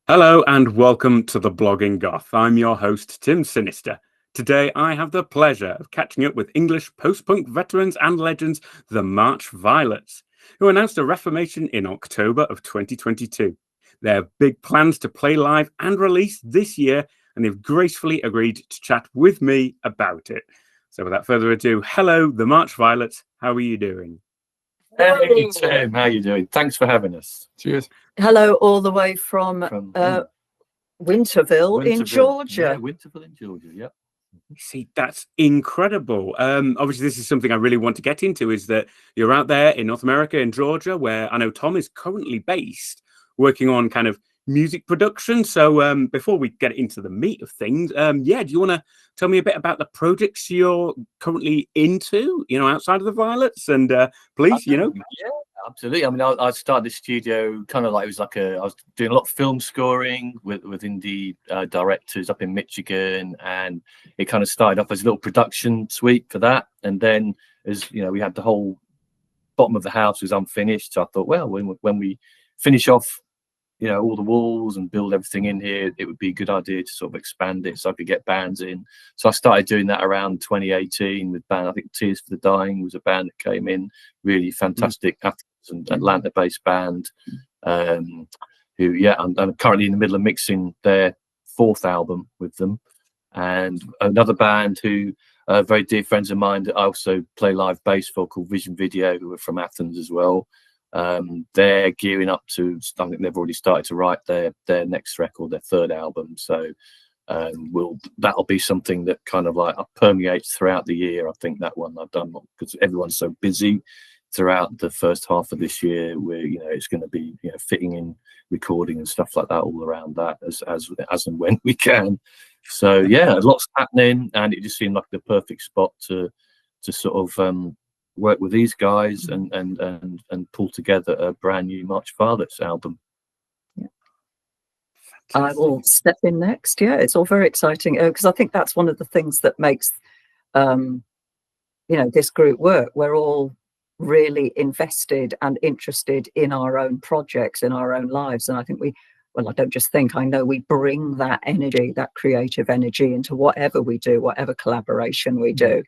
Hello and welcome to the Blogging Goth. I'm your host, Tim Sinister. Today I have the pleasure of catching up with English post-punk veterans and legends, the March Violets, who announced a reformation in October of 2022. They have big plans to play live and release this year, and they've gracefully agreed to chat with me about it. So without further ado, hello, the March Violets. How are you doing? Hey Tim, how you doing? Thanks for having us. Cheers. Hello, all the way from Winterville in Georgia. Yeah, Winterville in Georgia, yep. See, that's incredible. Obviously, this is something I really want to get into, is that you're out there in North America, in Georgia, where I know Tom is currently based, working on kind of music production. So before we get into the meat of things, do you want to tell me a bit about the projects you're currently into, outside of the Violets? And please, Yeah, absolutely. I mean, I started the studio kind of like, I was doing a lot of film scoring with indie directors up in Michigan, and it kind of started off as a little production suite for that. And then, as you know, we had the whole bottom of the house was unfinished. So I thought, well, when we finish off, all the walls and build everything in here, it would be a good idea to sort of expand it so I could get bands in. So I started doing that around 2018 with band. I think Tears for the Dying was a band that came in, really fantastic Atlanta-based band. I'm currently in the middle of mixing their 4th album with them. And another band who are very dear friends of mine that I also play live bass for, called Vision Video, who are from Athens as well. They're gearing up to, I think they've already started to write their next record, their 3rd album. So that'll be something that kind of like permeates throughout the year. I think that one I've done because everyone's so busy throughout the first half of this year, where it's going to be fitting in recording and stuff like that all around that as and when we can. So yeah, lots happening, and it just seemed like the perfect spot to sort of work with these guys and pull together a brand new March Violets album. Yeah. I will step in next. Yeah, it's all very exciting because I think that's one of the things that makes this group work. We're all really invested and interested in our own projects, in our own lives, and I think I don't just think, I know we bring that energy, that creative energy, into whatever we do, whatever collaboration we do.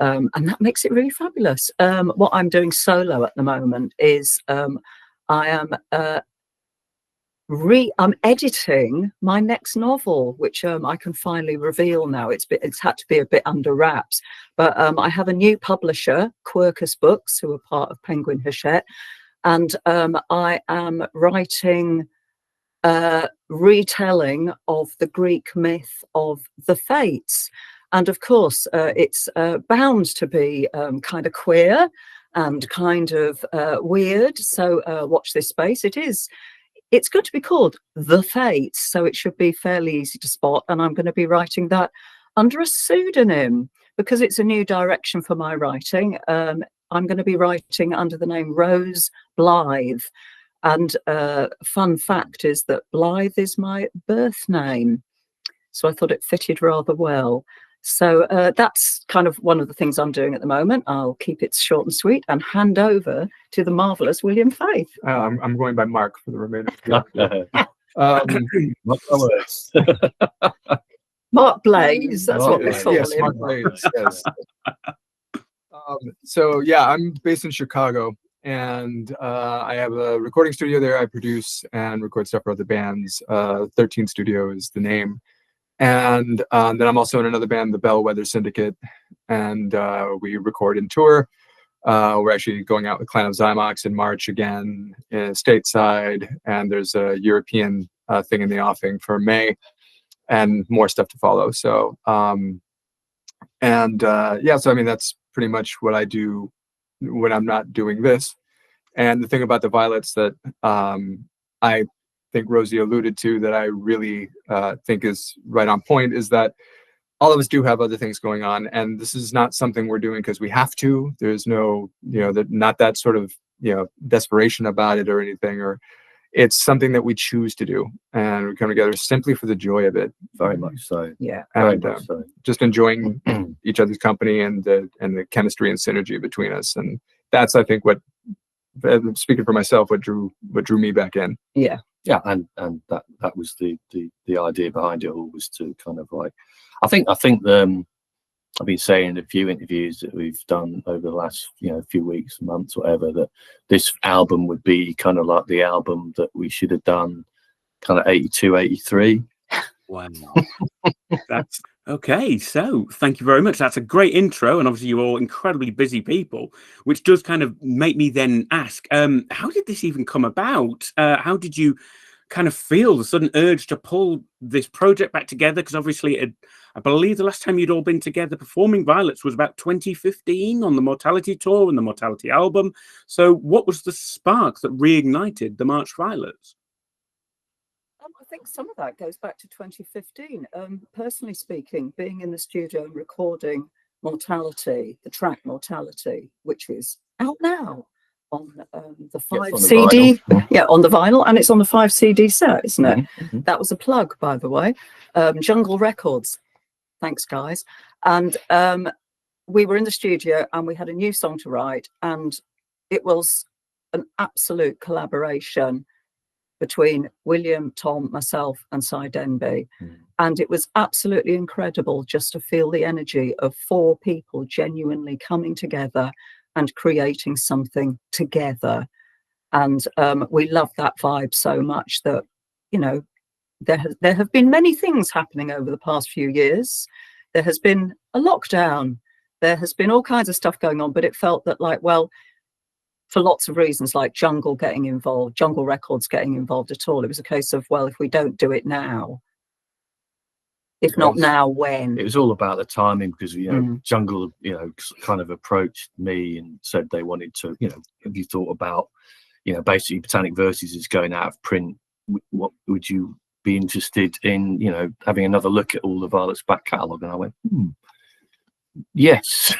And that makes it really fabulous. What I'm doing solo at the moment is I'm editing my next novel, which I can finally reveal now. It's had to be a bit under wraps, but I have a new publisher, Quercus Books, who are part of Penguin Hachette, and I am writing retelling of the Greek myth of the Fates. And of course, it's bound to be kind of queer and kind of weird. So watch this space. It's going to be called The Fates, so it should be fairly easy to spot. And I'm going to be writing that under a pseudonym because it's a new direction for my writing. I'm going to be writing under the name Rose Blythe. And fun fact is that Blythe is my birth name. So I thought it fitted rather well. So that's kind of one of the things I'm doing at the moment. I'll keep it short and sweet and hand over to the marvelous William Faith. I'm going by Mark for the remainder. Mark Blaze, that's what we call him. Mark Blaze, yes. So yeah, I'm based in Chicago, and I have a recording studio there. I produce and record stuff for other bands. 13 Studio is the name. And then I'm also in another band, the Bellweather Syndicate, and we record and tour. We're actually going out with Clan of Zymox in March again, stateside, and there's a European thing in the offing for May, and more stuff to follow. So, so I mean, that's pretty much what I do when I'm not doing this. And the thing about the Violets that I think Rosie alluded to that I really think is right on point is that all of us do have other things going on, and this is not something we're doing because we have to. There's no, not that sort of, desperation about it or anything, or it's something that we choose to do, and we come together simply for the joy of it. Very much so. Yeah. And just enjoying each other's company and the chemistry and synergy between us, and that's, I think, what, speaking for myself, what drew me back in. Yeah. yeah, and that was the idea behind it all, was to kind of like, I think I've been saying in a few interviews that we've done over the last few weeks, months, whatever, that this album would be kind of like the album that we should have done kind of 82, 83. Wow. That's okay. So thank you very much. That's a great intro. And obviously you're all incredibly busy people, which does kind of make me then ask, how did this even come about? How did you kind of feel the sudden urge to pull this project back together? Because obviously I believe the last time you'd all been together performing Violets was about 2015 on the Mortality tour and the Mortality album. So what was the spark that reignited the March Violets? I think some of that goes back to 2015. Personally speaking, being in the studio and recording Mortality, the track Mortality, which is out now on the 5 CD, on the vinyl, and it's on the 5 CD set, isn't it? Mm-hmm. That was a plug, by the way. Jungle Records, thanks guys. And we were in the studio and we had a new song to write, and it was an absolute collaboration between William, Tom, myself and Cy Denby. And it was absolutely incredible just to feel the energy of 4 people genuinely coming together and creating something together. And we love that vibe so much that, there have been many things happening over the past few years. There has been a lockdown. There has been all kinds of stuff going on, but it felt that for lots of reasons, like Jungle Records getting involved at all, it was a case of, well, if we don't do it now, if not now, when? It was all about the timing, because Jungle kind of approached me and said they wanted to, have you thought about basically Botanic Verses is going out of print, what would you be interested in having another look at all the Violets back catalogue? And I went, yes.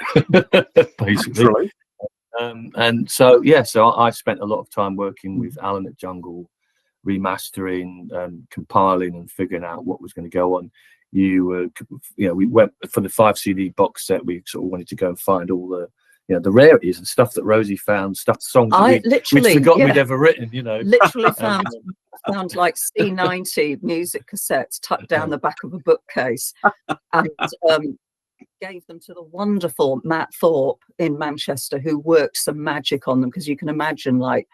Basically. And so I spent a lot of time working with Alan at Jungle, remastering, compiling and figuring out what was going to go on. We went for the 5 CD box set. We sort of wanted to go and find all the the rarities and stuff that Rosie found, songs that we'd forgotten we'd ever written. Literally found like C90 music cassettes tucked down the back of a bookcase, and gave them to the wonderful Matt Thorpe in Manchester, who worked some magic on them, because you can imagine like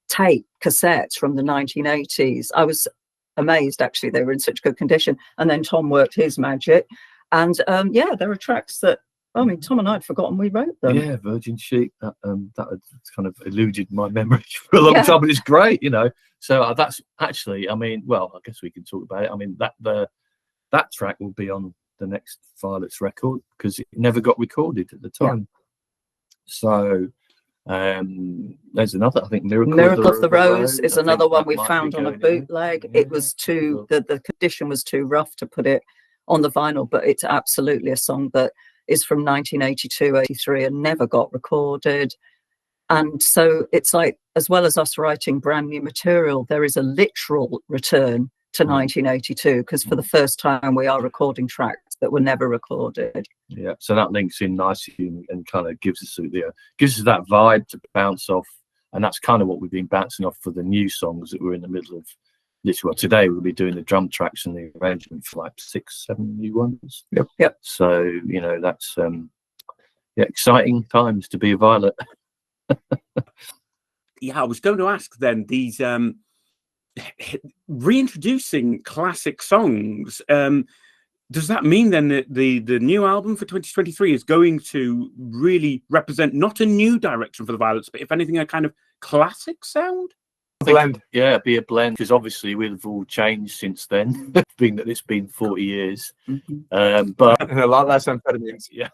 tape cassettes from the 1980s. I was amazed, actually, they were in such good condition. And then Tom worked his magic, and there are tracks that Tom and I had forgotten we wrote them. Yeah, Virgin Sheep, that had kind of eluded my memory for a long time, but it's great, So that's actually, I guess we can talk about it. That track will be on the next Violets record, because it never got recorded at the time. So there's another, I think, Miracle of the Rose is another one we found on a bootleg. It was the condition was too rough to put it on the vinyl, but it's absolutely a song that is from 1982-83 and never got recorded. And so it's like, as well as us writing brand new material, there is a literal return to 1982, because for the first time we are recording tracks that were never recorded. Yeah, so that links in nicely and kind of gives us that vibe to bounce off, and that's kind of what we've been bouncing off for the new songs that we're in the middle of. Literally, today we'll be doing the drum tracks and the arrangement for like 6-7 new ones. Yep. So that's exciting times to be a Violet. I was going to ask then, these reintroducing classic songs, does that mean then that the new album for 2023 is going to really represent not a new direction for the Violets, but if anything, a kind of classic sound? Blend. Yeah, be a blend, because obviously we've all changed since then. It's been 40 years. Mm-hmm. But and a lot less amphetamines. Yeah.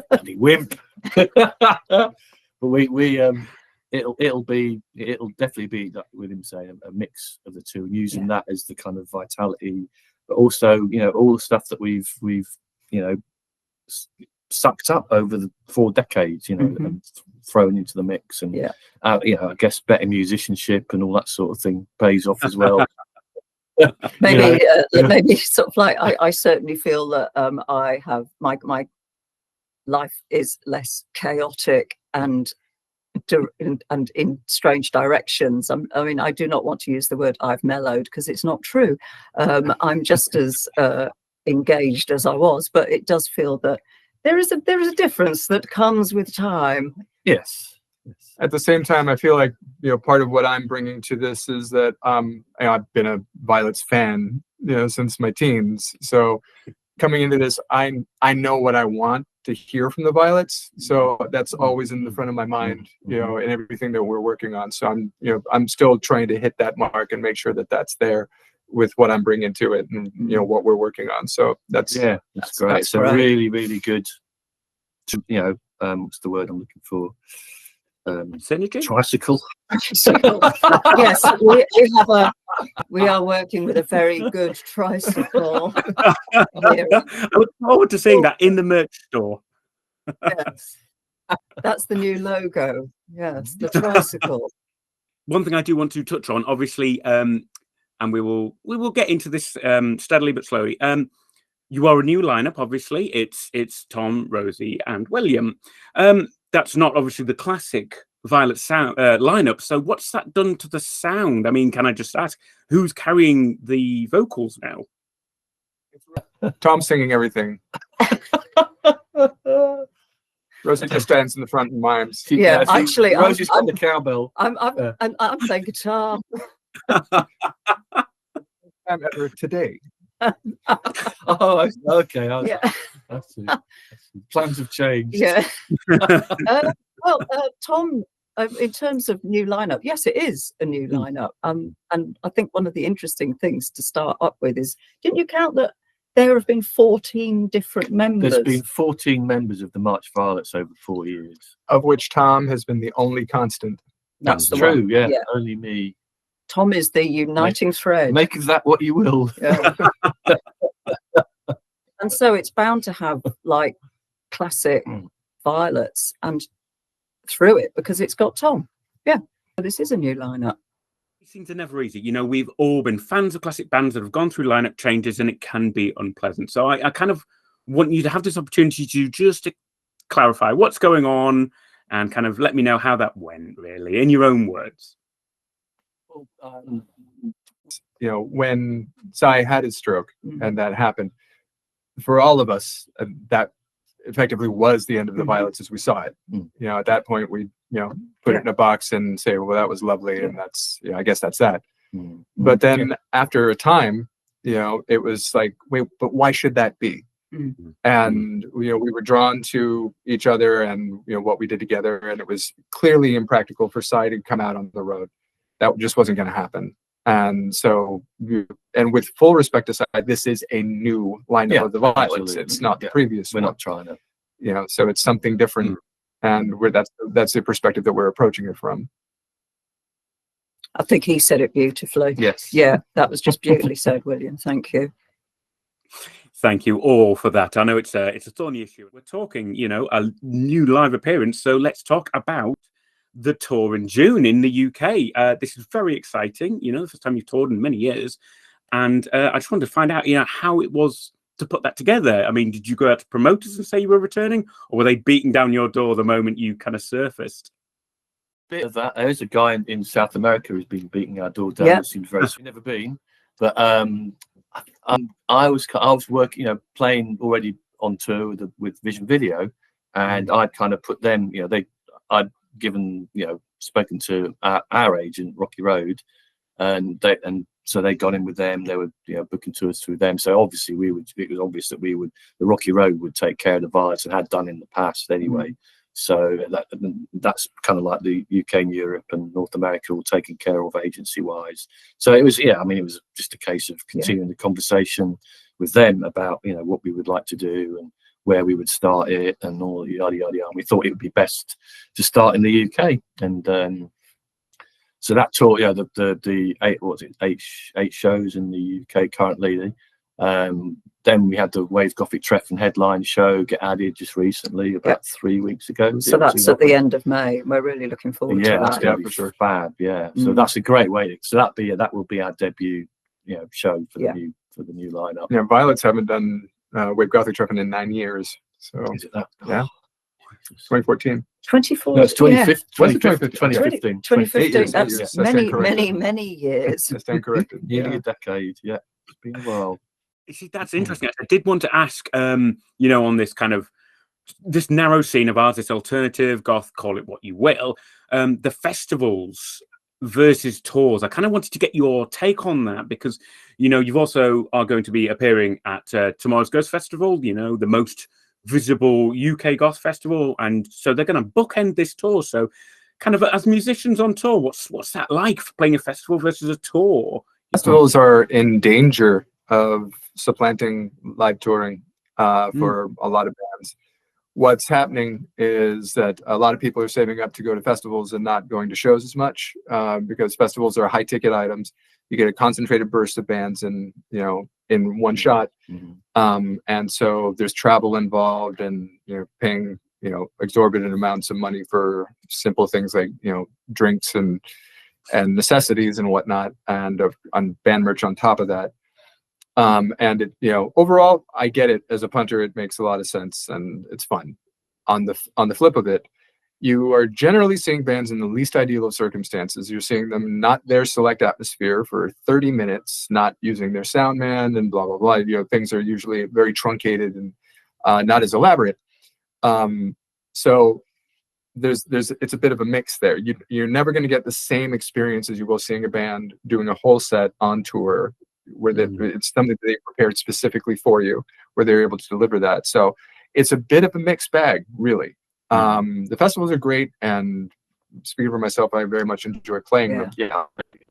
Bloody wimp. But it'll definitely be, like William saying, a mix of the two, and using that as the kind of vitality, but also all the stuff that we've sucked up over the 4 decades, and thrown into the mix, and I guess better musicianship and all that sort of thing pays off as well. Maybe sort of like I certainly feel that I have my life is less chaotic and and in strange directions. I mean, I do not want to use the word I've mellowed, because it's not true. I'm just as engaged as I was, but it does feel that there is a difference that comes with time. Yes. At the same time, I feel like, part of what I'm bringing to this is that I've been a Violets fan, since my teens. So coming into this, I know what I want to hear from the Violets. So that's always in the front of my mind, in everything that we're working on. So I'm still trying to hit that mark and make sure that that's there with what I'm bringing to it, and what we're working on. So that's great. It's a really, really good, what's the word I'm looking for? Synergy? Tricycle. Yes, we are working with a very good tricycle. I look forward to seeing that in the merch store. Yes, that's the new logo. Yes, the tricycle. One thing I do want to touch on, obviously, and we will get into this steadily but slowly. You are a new lineup, obviously. It's Tom, Rosie, and William. That's not obviously the classic Violet sound lineup. So what's that done to the sound? I mean, can I just ask, who's carrying the vocals now? Tom's singing everything. Rosie just stands in the front and mimes. Yeah, actually, Rosie's got the cowbell. I'm playing guitar. I'm at her today. Oh, okay. Yeah. I see. Plans have changed. Yeah. Well, Tom, in terms of new lineup, yes, it is a new lineup. And I think one of the interesting things to start up with is, didn't you count that there have been 14 different members? There's been 14 members of the March Violets over 4 years, of which Tom has been the only constant. That's the true. one. Yeah, only me. Tom is the uniting thread. Make of that what you will. Yeah. And so it's bound to have like classic Violets and through it, because it's got Tom. Yeah, this is a new lineup. These things are never easy. We've all been fans of classic bands that have gone through lineup changes, and it can be unpleasant. So I kind of want you to have this opportunity to clarify what's going on and kind of let me know how that went, really, in your own words. When Psy had his stroke and that happened, for all of us, that effectively was the end of the Violets as we saw it. At that point, we put it in a box and say, well, that was lovely, and that's I guess that's that. But then after a time, it was like, wait, but why should that be? And we were drawn to each other and what we did together, and it was clearly impractical for Psy to come out on the road. That just wasn't going to happen. And so, and with full respect to Psy, this is a new lineup of the Violets. Absolutely. It's not the previous We're one. not trying to. So it's something different, and that's the perspective that we're approaching it from. I think he said it beautifully. Yes. Yeah, that was just beautifully said, William. Thank you. Thank you all for that. I know it's a thorny issue. We're talking, a new live appearance. So let's talk about the tour in June in the UK. This is very exciting. The first time you've toured in many years. And I just wanted to find out, how it was to put that together. I mean, did you go out to promoters and say you were returning, or were they beating down your door the moment you kind of surfaced? Bit of that. There's a guy in South America who's been beating our door down. Yeah. It seems very. Never been, but I was working, playing already on tour with Vision Video, and I'd kind of put them, I'd given, spoken to our agent Rocky Road, and so they got in with them. They were, booking tours through them. So obviously it was obvious that the Rocky Road would take care of the Violets and had done in the past anyway. So that's kind of like the UK and Europe and North America all taken care of agency wise. So it was, it was just a case of continuing the conversation with them about, what we would like to do and where we would start it and all yada yada yada. And we thought it would be best to start in the UK. And so that tour, the eight shows in the UK currently. Then we had the Wave Gothic Treff and headline show get added just recently, about 3 weeks ago. So that's at the end of May. We're really looking forward to that. That's going to be for sure. Fab. Yeah. So that's a great way. So that will be our debut, show for the new lineup. Yeah, Violets haven't done Wave Gothic Treff in 9 years. So is it that? Yeah. 2014. 2014. No, it's 2015. Was it 2015. 2015. years, That's 8 years. many years. I stand corrected. Nearly a decade. Yeah, it's been a while. You see, that's interesting. I did want to ask, on this kind of this narrow scene of artists, alternative, goth, call it what you will, the festivals versus tours. I kind of wanted to get your take on that because, you've also are going to be appearing at Tomorrow's Ghost Festival, the most visible UK goth festival. And so they're going to bookend this tour. So kind of as musicians on tour, what's that like for playing a festival versus a tour? Festivals are in danger of supplanting live touring for a lot of bands. What's happening is that a lot of people are saving up to go to festivals and not going to shows as much because festivals are high ticket items. You get a concentrated burst of bands in one shot. And so there's travel involved and paying exorbitant amounts of money for simple things like drinks and necessities and whatnot, and on band merch on top of that. And it, overall, I get it. As a punter, it makes a lot of sense and it's fun. On the flip of it, you are generally seeing bands in the least ideal of circumstances. You're seeing them not their select atmosphere for 30 minutes, not using their sound man and blah, blah, blah. Things are usually very truncated and not as elaborate. So it's a bit of a mix there. You're never going to get the same experience as you will seeing a band doing a whole set on tour, where it's something that they prepared specifically for you, where they're able to deliver that. So it's a bit of a mixed bag, really. The festivals are great, and speaking for myself, I very much enjoy playing them. Yeah,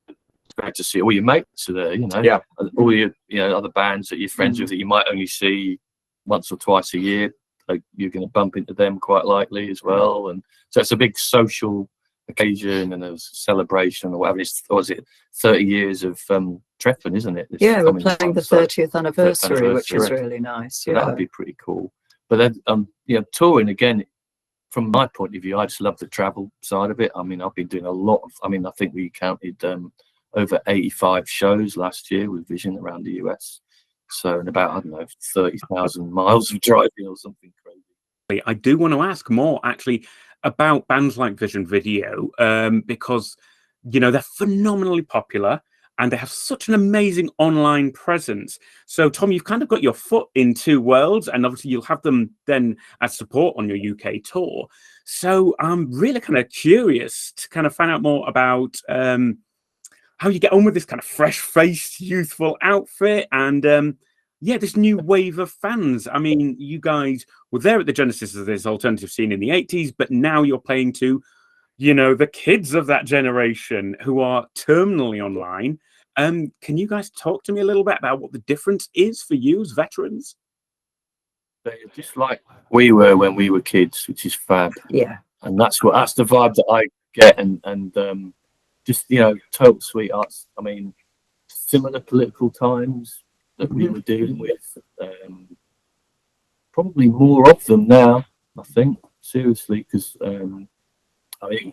it's great to see all your mates are there. All your other bands that you're friends with that you might only see once or twice a year. Like you're going to bump into them quite likely as well, and so it's a big social occasion and a celebration or whatever. It's 30 years of Treffen, isn't it? We're playing the 30th anniversary, which is really nice. So that would be pretty cool. But then, touring again, from my point of view, I just love the travel side of it. I mean, I've been doing a lot of. I mean, I think we counted over 85 shows last year with Vision around the US. So, and about 30,000 miles of driving or something crazy. I do want to ask more actually about bands like Vision Video because they're phenomenally popular and they have such an amazing online presence. So Tom, you've kind of got your foot in two worlds, and obviously you'll have them then as support on your UK tour. So I'm really kind of curious to kind of find out more about how you get on with this kind of fresh-faced, youthful outfit and this new wave of fans. I mean, you guys were there at the genesis of this alternative scene in the 80s, but now you're playing to, the kids of that generation who are terminally online. Can you guys talk to me a little bit about what the difference is for you as veterans? They're just like we were when we were kids, which is fab. Yeah. And that's the vibe that I get, and just total sweethearts. I mean, similar political times that we were dealing with. Probably more of them now, I think, seriously, because I mean,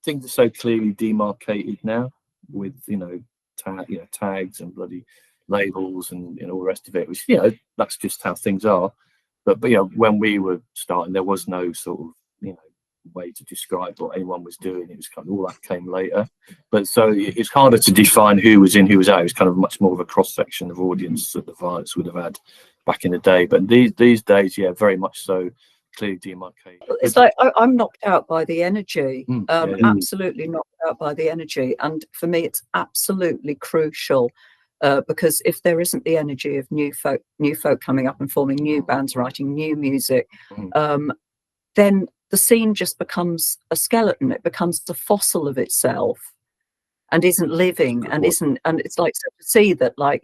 things are so clearly demarcated now with tags and bloody labels and all the rest of it, which that's just how things are. But when we were starting, there was no sort of way to describe what anyone was doing. It was kind of all that came later, but so it's harder to define who was in, who was out. It was kind of much more of a cross section of audience that the Violets would have had back in the day. But these days, very much so clearly demarcated. It's like I'm knocked out by the energy. Absolutely knocked out by the energy, and for me, it's absolutely crucial. Because if there isn't the energy of new folk coming up and forming new bands, writing new music, then the scene just becomes a skeleton. It becomes the fossil of itself, and isn't living, and isn't. And it's like, so to see that, like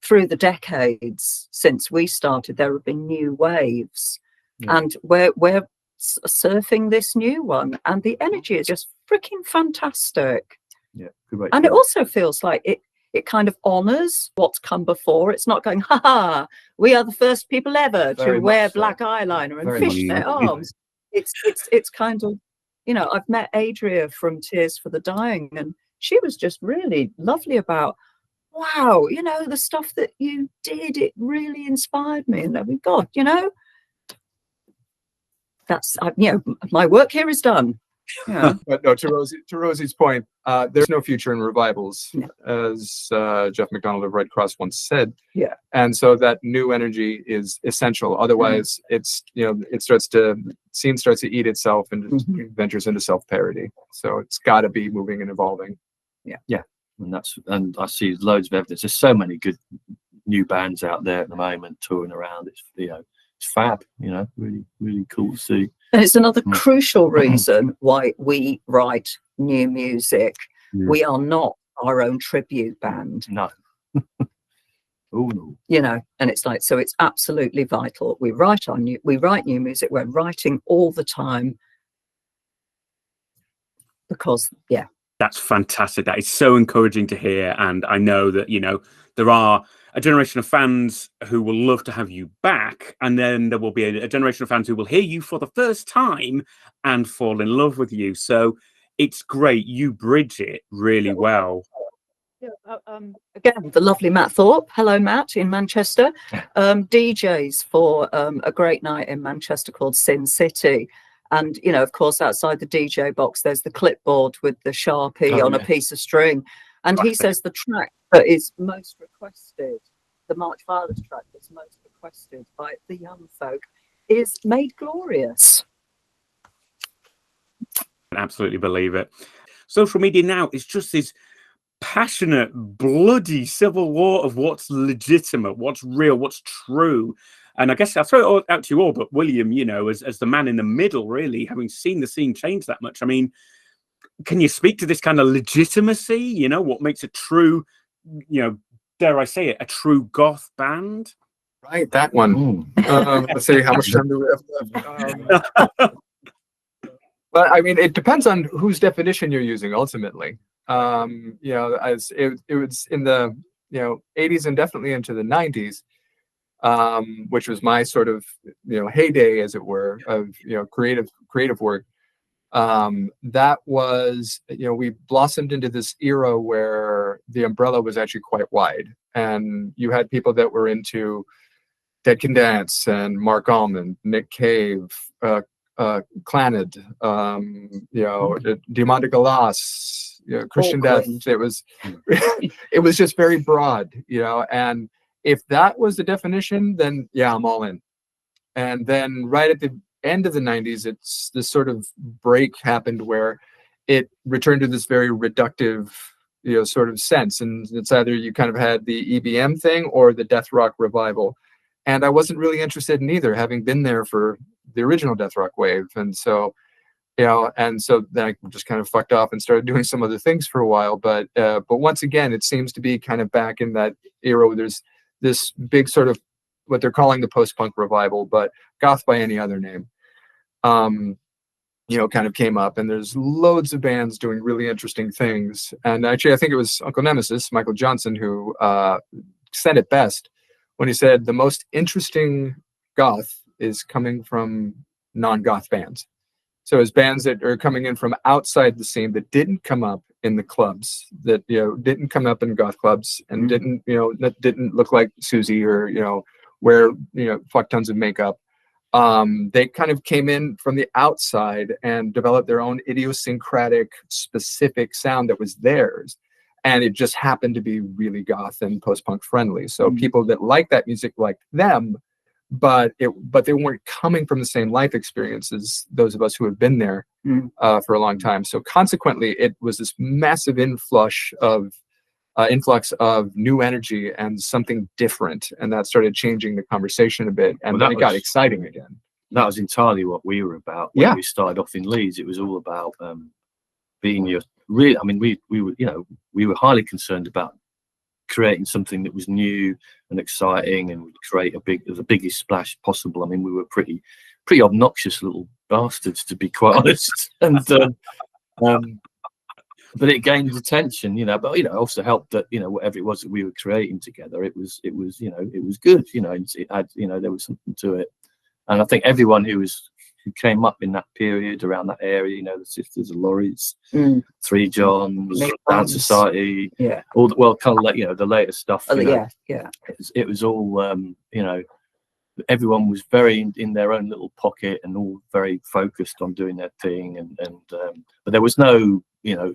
through the decades since we started, there have been new waves, and we're surfing this new one, and the energy is just freaking fantastic. Yeah, good way. And it also feels like it kind of honors what's come before. It's not going, ha, we are the first people ever to wear black eyeliner and fishnet arms. It's kind of, I've met Adria from Tears for the Dying, and she was just really lovely about, wow, the stuff that you did, it really inspired me. And God, that's my work here is done. Yeah. But no, to Rosie's point, there's no future in revivals, No. as Jeff McDonald of Red Cross once said. Yeah. And so that new energy is essential. Otherwise, it's scene starts to eat itself and just ventures into self-parody. So it's got to be moving and evolving. Yeah, and I see loads of evidence. There's so many good new bands out there at the moment touring around. It's it's fab. Really really cool to see. And it's another crucial reason why we write new music. We are not our own tribute band. No. Oh no. And it's like, so it's absolutely vital. We write new music. We're writing all the time because, That's fantastic. That is so encouraging to hear. And I know that, there are a generation of fans who will love to have you back. And then there will be a generation of fans who will hear you for the first time and fall in love with you. So it's great. You bridge it really well. Again, the lovely Matt Thorpe. Hello, Matt, in Manchester. DJs for a great night in Manchester called Sin City. And, of course, outside the DJ box, there's the clipboard with the Sharpie on a piece of string. And he says the track that is most requested, the March Violets track that's most requested by the young folk, is Made Glorious. I absolutely believe it. Social media now is just this passionate, bloody civil war of what's legitimate, what's real, what's true. And I guess I'll throw it out to you all, but William, as the man in the middle, really, having seen the scene change that much, I mean, can you speak to this kind of legitimacy? What makes a true, dare I say it, a true goth band? Right, that one. Let's see, how much time do we have left? But I mean, it depends on whose definition you're using ultimately. As it was in the 80s and definitely into the 90s, which was my sort of heyday, as it were, of creative work. That was we blossomed into this era where the umbrella was actually quite wide, and you had people that were into Dead Can Dance and Mark Almond, Nick Cave, Clannad, Diamant de Galas, Christian Death. It was just very broad, and if that was the definition, then I'm all in. And then right at the end of the 90s, it's this sort of break happened where it returned to this very reductive sort of sense, and it's either you kind of had the EBM thing or the death rock revival, and I wasn't really interested in either, having been there for the original death rock wave. And so then I just kind of fucked off and started doing some other things for a while. But once again, it seems to be kind of back in that era where there's this big sort of what they're calling the post-punk revival, but goth by any other name, kind of came up, and there's loads of bands doing really interesting things. And actually, I think it was Uncle Nemesis, Michael Johnson, who said it best when he said the most interesting goth is coming from non-goth bands. So as bands that are coming in from outside the scene that didn't come up in the clubs, that didn't come up in goth clubs, and that didn't look like Susie or wear fuck tons of makeup. They kind of came in from the outside and developed their own idiosyncratic, specific sound that was theirs, and it just happened to be really goth and post-punk friendly. So people that like that music liked them, but they weren't coming from the same life experience as those of us who have been there for a long time. So consequently, it was this massive influx of new energy and something different, and that started changing the conversation a bit, and then it got exciting again. That was entirely what we were about when we started off in Leeds. It was all about being your real. I mean, we were highly concerned about creating something that was new and exciting and would create the biggest splash possible. I mean, we were pretty obnoxious little bastards, to be quite honest, and but it gained attention, but it also helped that whatever it was that we were creating together, it was good, and it had, there was something to it. And I think everyone who came up in that period around that area, the Sisters of Lorries, Three Johns, Dance Society, all the kind of like the later stuff. It was all everyone was very in their own little pocket and all very focused on doing their thing, but there was no, you know,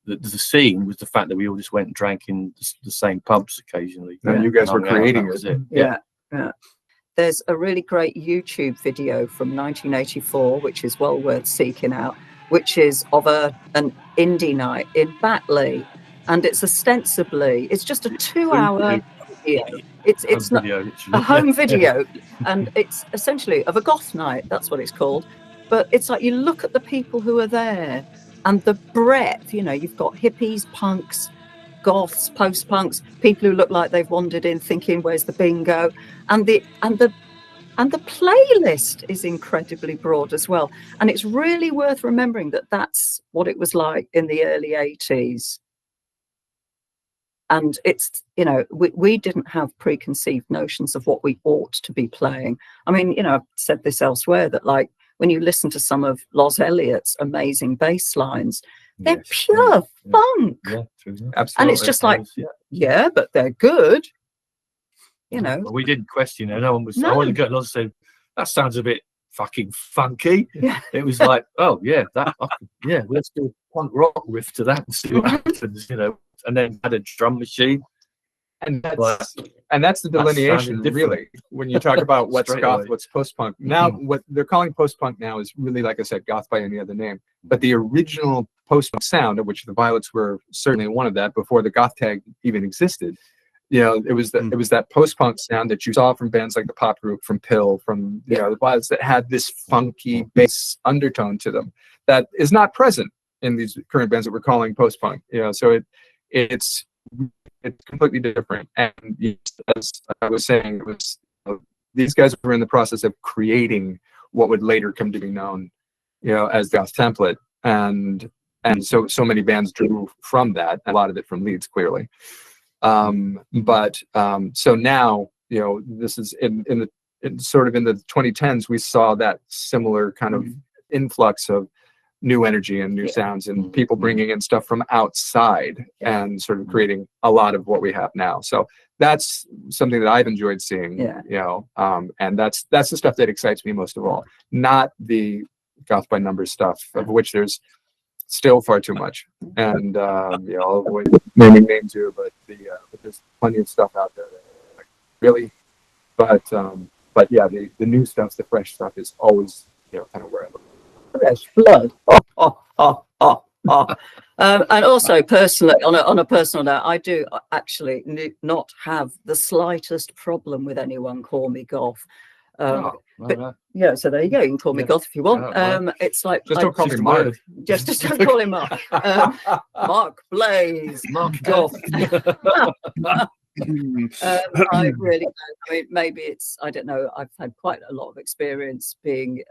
the scene was the fact that we all just went and drank in the same pubs occasionally. And you guys were creating it. Yeah. There's a really great YouTube video from 1984, which is well worth seeking out, which is of an indie night in Batley, and it's ostensibly, it's just a 2-hour video. It's not a home video, and it's essentially of a goth night. That's what it's called. But it's like, you look at the people who are there and the breadth. You know, you've got hippies, punks, goths, post-punks, people who look like they've wandered in thinking, where's the bingo? And the playlist is incredibly broad as well. And it's really worth remembering that that's what it was like in the early 80s. And it's, you know, we didn't have preconceived notions of what we ought to be playing. I mean, you know, I've said this elsewhere, that like when you listen to some of Los Elliott's amazing bass lines, they're pure funk. Yeah, absolutely. And it's just like, yeah, but they're good. You know, well, we didn't question it. No one was. No. I wasn't going to say that sounds a bit fucking funky. Yeah. It was like, oh yeah, let's do a punk rock riff to that and see what happens. You know, and then had a drum machine. And that's the delineation, really, when you talk about what's goth, what's post-punk. Now, what they're calling post-punk now is really, like I said, goth by any other name. But the original post-punk sound, of which the Violets were certainly one of that, before the goth tag even existed, you know, it was that post-punk sound that you saw from bands like the pop group, from Pill, from, you know, the Violets, that had this funky bass undertone to them that is not present in these current bands that we're calling post-punk. You know, so it's completely different. And as I was saying, it was, you know, these guys were in the process of creating what would later come to be known, you know, as the goth template, and so many bands drew from that, a lot of it from Leeds, clearly. So now, you know, this is in sort of in the 2010s, we saw that similar kind of influx of new energy and new sounds, and people bringing in stuff from outside and sort of creating a lot of what we have now. So that's something that I've enjoyed seeing, you know, and that's the stuff that excites me most of all, not the goth by numbers stuff, of which there's still far too much. And, you know, I'll avoid naming names here, but there's plenty of stuff out there that, like, really, but yeah, the new stuff, the fresh stuff is always, you know, kind of where I look. Fresh blood. And also, personally, on a personal note, I do actually not have the slightest problem with anyone call me goth. But yeah, so there you go. You can call me goth if you want. It's like, just don't call me Mark. Just don't call him Mark. Mark Blaze, Mark Goth. I really, I mean, maybe it's, I don't know, I've had quite a lot of experience being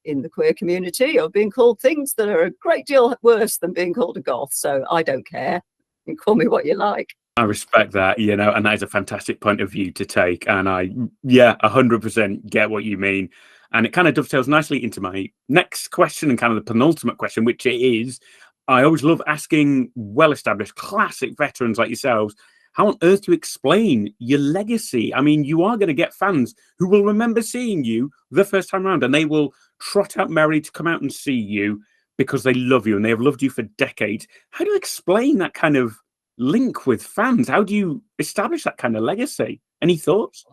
in the queer community, or being called things that are a great deal worse than being called a goth, so I don't care. You can call me what you like. I respect that, you know, and that is a fantastic point of view to take, and I 100% get what you mean. And it kind of dovetails nicely into my next question, and kind of the penultimate question, which is, I always love asking well-established classic veterans like yourselves, how on earth do you explain your legacy? I mean, you are going to get fans who will remember seeing you the first time around, and they will trot out merry to come out and see you because they love you and they have loved you for decades. How do you explain that kind of link with fans? How do you establish that kind of legacy? Any thoughts?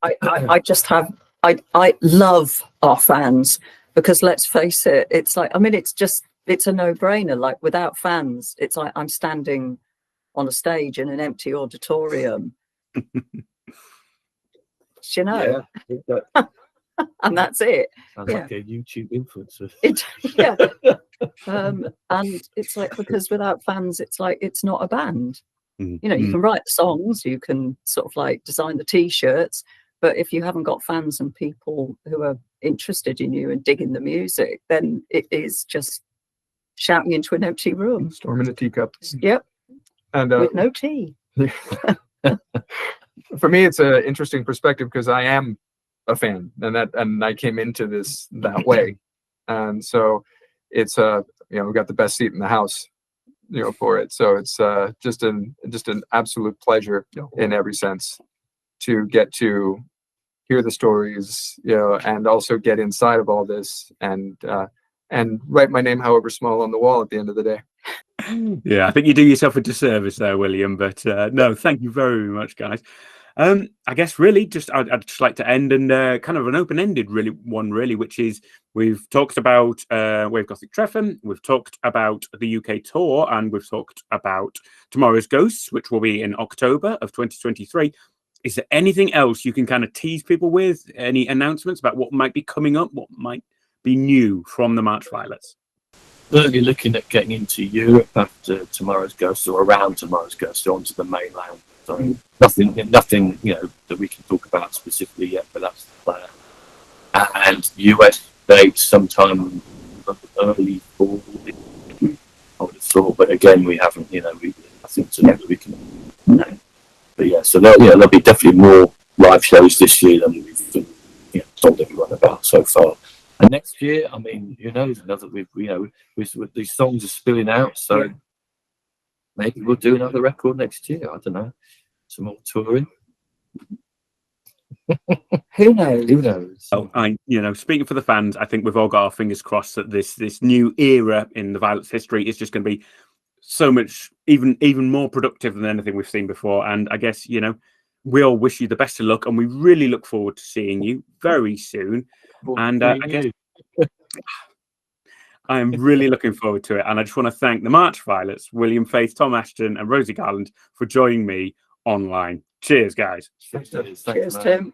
I just have, I love our fans, because let's face it, it's like, I mean, it's a no-brainer. Like, without fans, it's like I'm standing on a stage in an empty auditorium. You know, and that's it. Sounds like a YouTube influencer. And it's like, because without fans, it's like, it's not a band. You know, you can write the songs, you can sort of like design the t-shirts, but if you haven't got fans and people who are interested in you and digging the music, then it is just shouting into an empty room. Storming a teacup. Yep. And with no tea. For me, it's an interesting perspective, because I am a fan, and I came into this that way, and so it's you know, we got the best seat in the house, you know, for it. So it's just an absolute pleasure in every sense to get to hear the stories, and also get inside of all this and write my name, however small, on the wall at the end of the day. Yeah, I think you do yourself a disservice there, William. But no, thank you very much, guys. I guess really I'd just like to end and kind of an open-ended one, which is we've talked about Wave Gothic Treffin, we've talked about the UK tour, and we've talked about Tomorrow's Ghosts, which will be in October of 2023. Is there anything else you can kind of tease people with? Any announcements about what might be coming up, what might be new from the March Violets? Certainly looking at getting into Europe after Tomorrow's Ghosts, or around Tomorrow's Ghosts, onto the mainland. So nothing, that we can talk about specifically yet, but that's the plan. And US dates sometime early fall, I would have thought, but again, we haven't, nothing to know that we can. But yeah, so there'll be definitely more live shows this year than we've told everyone about so far. And next year, I mean, who knows? Now that these songs are spilling out, so maybe we'll do another record next year. I don't know, some more touring. Who knows? Who knows? Oh, speaking for the fans, I think we've all got our fingers crossed that this new era in the Violets history is just going to be so much even more productive than anything we've seen before. And I guess we all wish you the best of luck, and we really look forward to seeing you very soon. And I guess I am really looking forward to it. And I just want to thank the March Violets, William Faith, Tom Ashton, and Rosie Garland for joining me online. Cheers, guys. Thanks, Cheers, Tim.